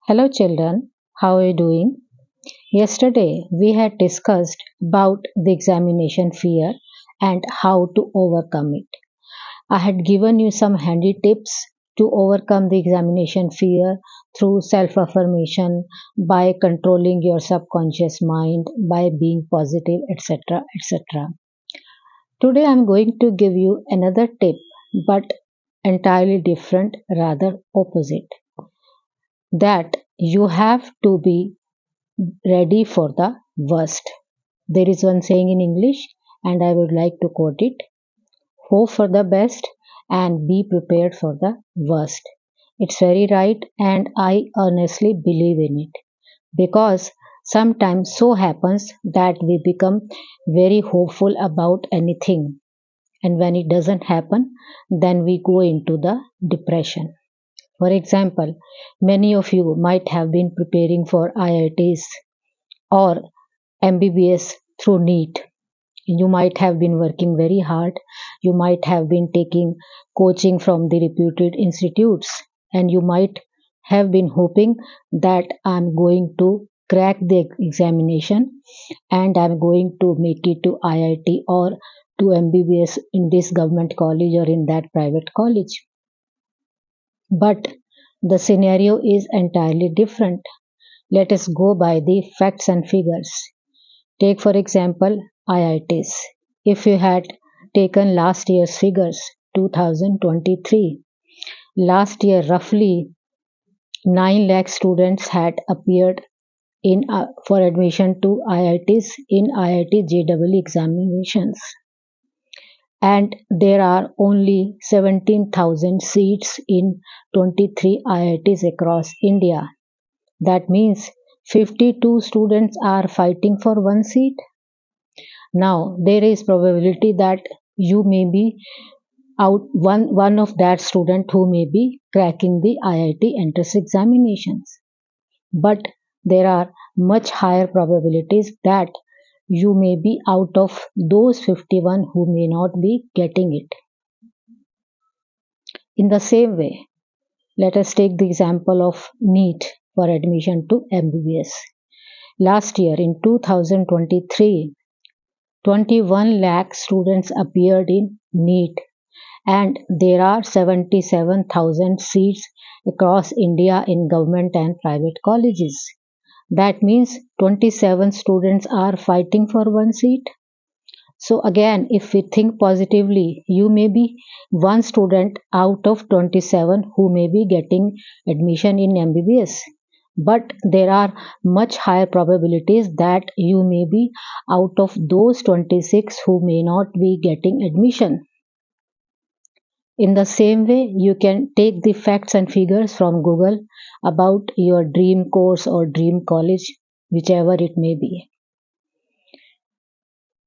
Hello children, how are you doing? Yesterday we had discussed about the examination fear and how to overcome it. I had given you some handy tips to overcome the examination fear through self-affirmation, by controlling your subconscious mind, by being positive, etc. etc. Today I am going to give you another tip, but entirely different, rather opposite. That you have to be ready for the worst. There is one saying in English, and I would like to quote it: hope for the best and be prepared for the worst. It's very right, and I honestly believe in it because sometimes so happens that we become very hopeful about anything, and when it doesn't happen, then we go into the depression. For example, many of you might have been preparing for IITs or MBBS through NEET. You might have been working very hard. You might have been taking coaching from the reputed institutes, and you might have been hoping that I'm going to crack the examination and I'm going to make it to IIT or to MBBS in this government college or in that private college. But the scenario is entirely different. Let us go by the facts and figures. Take for example IITs. If you had taken last year's figures, 2023, last year roughly 9 lakh students had appeared in for admission to IITs in IIT JEE examinations, and there are only 17,000 seats in 23 IITs across India. That means 52 students are fighting for one seat. Now there is probability that you may be out one of that student who may be cracking the IIT entrance examinations. But there are much higher probabilities that you may be out of those 51 who may not be getting it. In the same way, let us take the example of NEET for admission to MBBS. Last year in 2023, 21 lakh students appeared in NEET, and there are 77,000 seats across India in government and private colleges. That means 27 students are fighting for one seat. So again, if we think positively, you may be one student out of 27 who may be getting admission in MBBS. But there are much higher probabilities that you may be out of those 26 who may not be getting admission. In the same way, you can take the facts and figures from Google about your dream course or dream college, whichever it may be.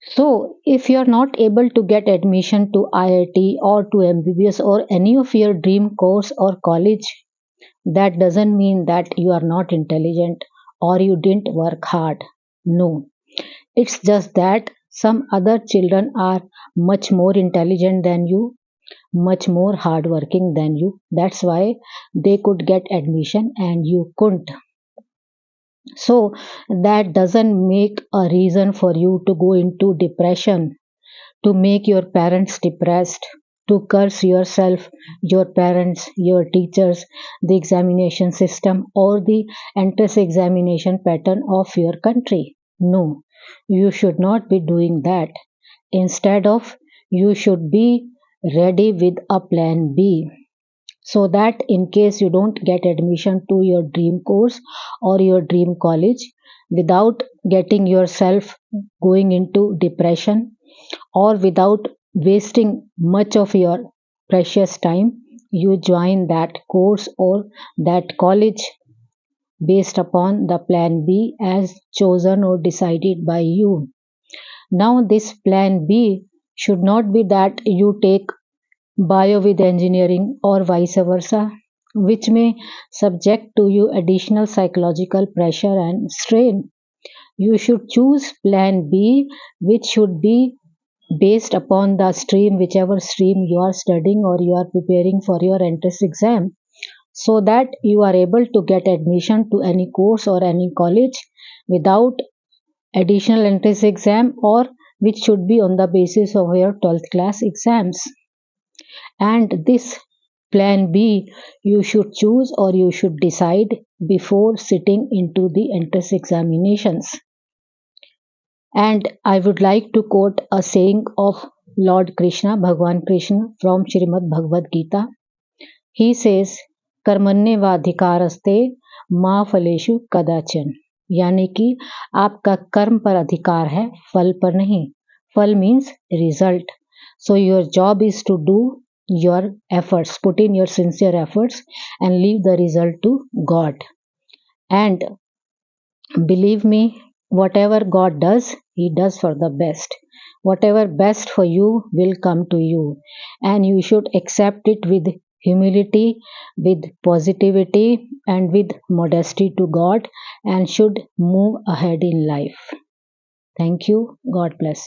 So, if you are not able to get admission to IIT or to MBBS or any of your dream course or college, that doesn't mean that you are not intelligent or you didn't work hard. No, it's just that some other children are much more intelligent than you, much more hardworking than you. That's why they could get admission and you couldn't. So that doesn't make a reason for you to go into depression, to make your parents depressed, to curse yourself, your parents, your teachers, the examination system, or the entrance examination pattern of your country. No, you should not be doing that. Instead of, you should be ready with a plan B, so that in case you don't get admission to your dream course or your dream college, without getting yourself going into depression or without wasting much of your precious time, you join that course or that college based upon the plan B as chosen or decided by you. Now, this plan B should not be that you take bio with engineering or vice versa, which may subject to you additional psychological pressure and strain. You should choose plan B, which should be based upon the stream, whichever stream you are studying or you are preparing for your entrance exam. so that you are able to get admission to any course or any college without additional entrance exam, or which should be on the basis of your 12th class exams. And this plan B you should choose or you should decide before sitting into the entrance examinations. And I would like to quote a saying of Lord Krishna, Bhagwan Krishna, from Srimad Bhagavad Gita. He says, कर्मण्येवाधिकारस्ते माँ फलेषु कदाचन, यानी कि आपका कर्म पर अधिकार है, फल पर नहीं. फल means result. So your job is to do your efforts, put in your sincere efforts and leave the result to God. And believe me, whatever God does, He does for the best. Whatever best for you will come to you, and you should accept it with humility, with positivity, and with modesty to God, and should move ahead in life. Thank you. God bless you.